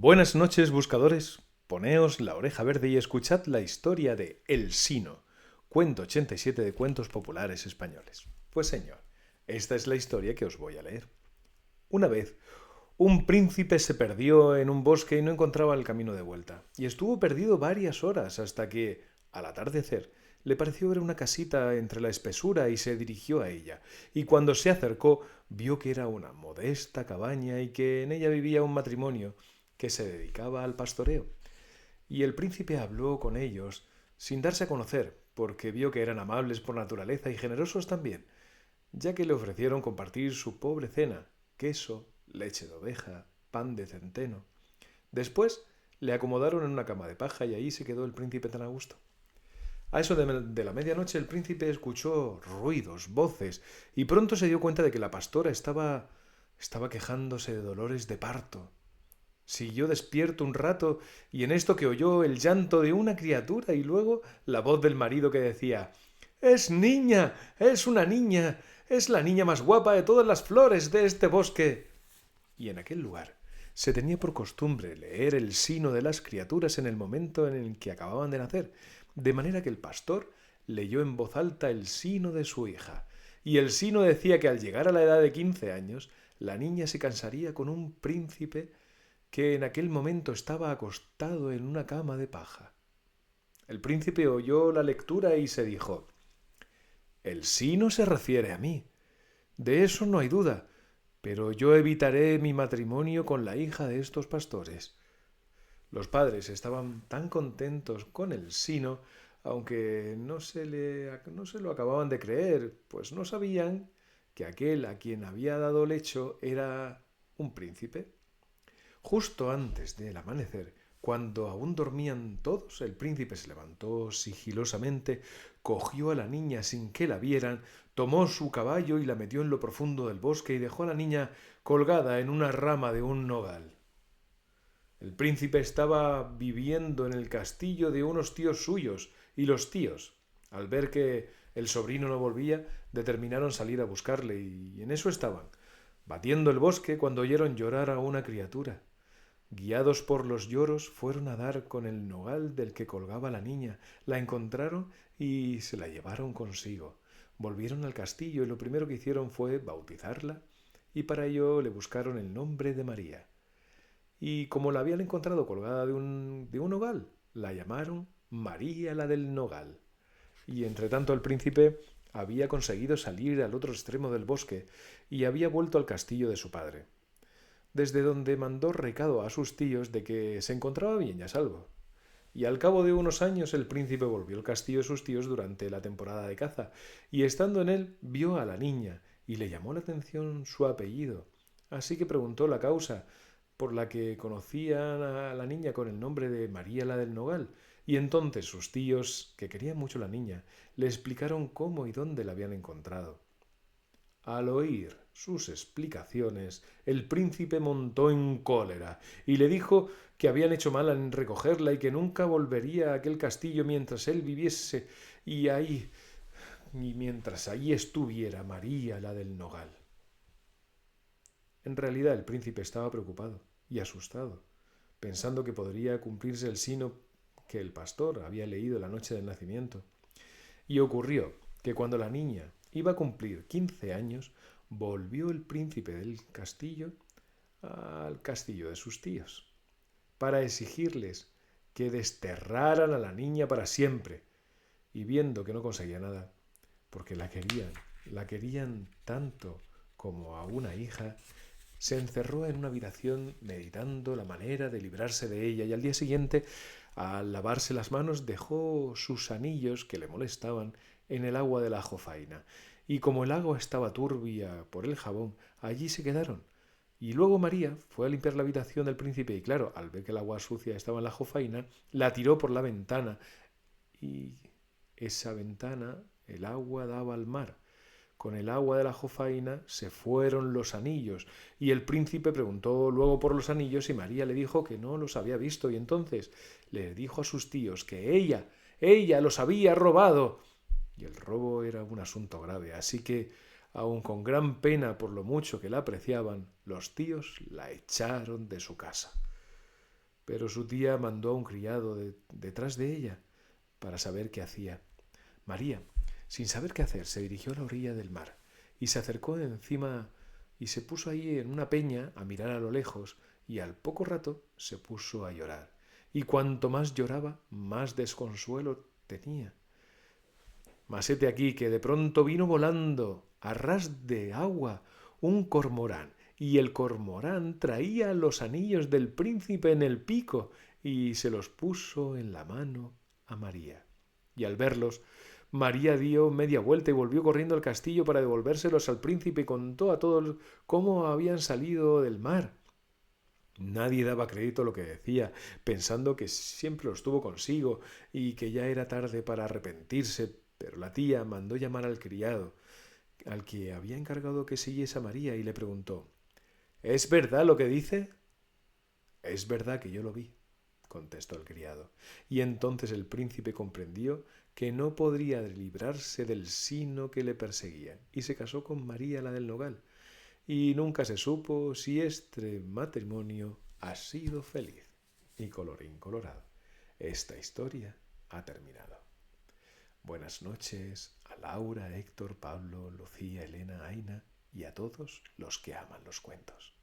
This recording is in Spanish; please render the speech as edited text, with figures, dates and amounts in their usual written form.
Buenas noches, buscadores. Poneos la oreja verde y escuchad la historia de El Sino, cuento 87 de cuentos populares españoles. Pues señor, esta es la historia que os voy a leer. Una vez, un príncipe se perdió en un bosque y no encontraba el camino de vuelta, y estuvo perdido varias horas hasta que, al atardecer, le pareció ver una casita entre la espesura y se dirigió a ella, y cuando se acercó vio que era una modesta cabaña y que en ella vivía un matrimonio que se dedicaba al pastoreo. Y el príncipe habló con ellos sin darse a conocer, porque vio que eran amables por naturaleza y generosos también, ya que le ofrecieron compartir su pobre cena, queso, leche de oveja, pan de centeno. Después le acomodaron en una cama de paja y ahí se quedó el príncipe tan a gusto. A eso de la medianoche el príncipe escuchó ruidos, voces, y pronto se dio cuenta de que la pastora estaba quejándose de dolores de parto. Siguió despierto un rato y en esto que oyó el llanto de una criatura y luego la voz del marido que decía: «Es niña, es una niña, es la niña más guapa de todas las flores de este bosque». Y en aquel lugar se tenía por costumbre leer el sino de las criaturas en el momento en el que acababan de nacer, de manera que el pastor leyó en voz alta el sino de su hija. Y el sino decía que al llegar a la edad de 15 años, la niña se casaría con un príncipe que en aquel momento estaba acostado en una cama de paja. El príncipe oyó la lectura y se dijo: «El sí no se refiere a mí, de eso no hay duda, pero yo evitaré mi matrimonio con la hija de estos pastores». Los padres estaban tan contentos con el sino, aunque no se lo acababan de creer, pues no sabían que aquel a quien había dado lecho era un príncipe. Justo antes del amanecer, cuando aún dormían todos, el príncipe se levantó sigilosamente, cogió a la niña sin que la vieran, tomó su caballo y la metió en lo profundo del bosque y dejó a la niña colgada en una rama de un nogal. El príncipe estaba viviendo en el castillo de unos tíos suyos, y los tíos, al ver que el sobrino no volvía, determinaron salir a buscarle, y en eso estaban, batiendo el bosque, cuando oyeron llorar a una criatura. Guiados por los lloros, fueron a dar con el nogal del que colgaba la niña, la encontraron y se la llevaron consigo. Volvieron al castillo y lo primero que hicieron fue bautizarla, y para ello le buscaron el nombre de María. Y como la habían encontrado colgada de un nogal, la llamaron María la del Nogal. Y entre tanto el príncipe había conseguido salir al otro extremo del bosque y había vuelto al castillo de su padre, desde donde mandó recado a sus tíos de que se encontraba bien y a salvo. Y al cabo de unos años el príncipe volvió al castillo de sus tíos durante la temporada de caza, y estando en él vio a la niña y le llamó la atención su apellido. Así que preguntó la causa por la que conocían a la niña con el nombre de María la del Nogal, y entonces sus tíos, que querían mucho a la niña, le explicaron cómo y dónde la habían encontrado. Al oír sus explicaciones, el príncipe montó en cólera y le dijo que habían hecho mal en recogerla y que nunca volvería a aquel castillo mientras él viviese y ahí y mientras allí estuviera María la del Nogal. En realidad el príncipe estaba preocupado y asustado, pensando que podría cumplirse el sino que el pastor había leído la noche del nacimiento. Y ocurrió que cuando la niña iba a cumplir 15 años, volvió el príncipe del castillo al castillo de sus tíos, para exigirles que desterraran a la niña para siempre, y viendo que no conseguía nada, porque la querían tanto como a una hija, se encerró en una habitación meditando la manera de librarse de ella, y al día siguiente, al lavarse las manos, dejó sus anillos que le molestaban en el agua de la jofaina, y como el agua estaba turbia por el jabón, allí se quedaron. Y luego María fue a limpiar la habitación del príncipe y claro, al ver que el agua sucia estaba en la jofaina, la tiró por la ventana y esa ventana, el agua daba al mar. Con el agua de la jofaina se fueron los anillos, y el príncipe preguntó luego por los anillos y María le dijo que no los había visto, y entonces le dijo a sus tíos que ella los había robado. Y el robo era un asunto grave, así que, aun con gran pena por lo mucho que la apreciaban, los tíos la echaron de su casa. pero su tía mandó a un criado detrás de ella para saber qué hacía. María, sin saber qué hacer, se dirigió a la orilla del mar y se acercó encima y se puso ahí en una peña a mirar a lo lejos, y al poco rato se puso a llorar. Y cuanto más lloraba, más desconsuelo tenía. Mas hete aquí que de pronto vino volando a ras de agua un cormorán, y el cormorán traía los anillos del príncipe en el pico y se los puso en la mano a María. Y al verlos, María dio media vuelta y volvió corriendo al castillo para devolvérselos al príncipe y contó a todos cómo habían salido del mar. Nadie daba crédito a lo que decía, pensando que siempre los tuvo consigo y que ya era tarde para arrepentirse, pero la tía mandó llamar al criado, al que había encargado que siguiese a María, y le preguntó: ¿Es verdad lo que dice? Es verdad que yo lo vi, contestó el criado. Y entonces el príncipe comprendió que no podría librarse del sino que le perseguía, y se casó con María la del Nogal, y nunca se supo si este matrimonio ha sido feliz. Y colorín colorado, esta historia ha terminado. Buenas noches a Laura, Héctor, Pablo, Lucía, Elena, Aina y a todos los que aman los cuentos.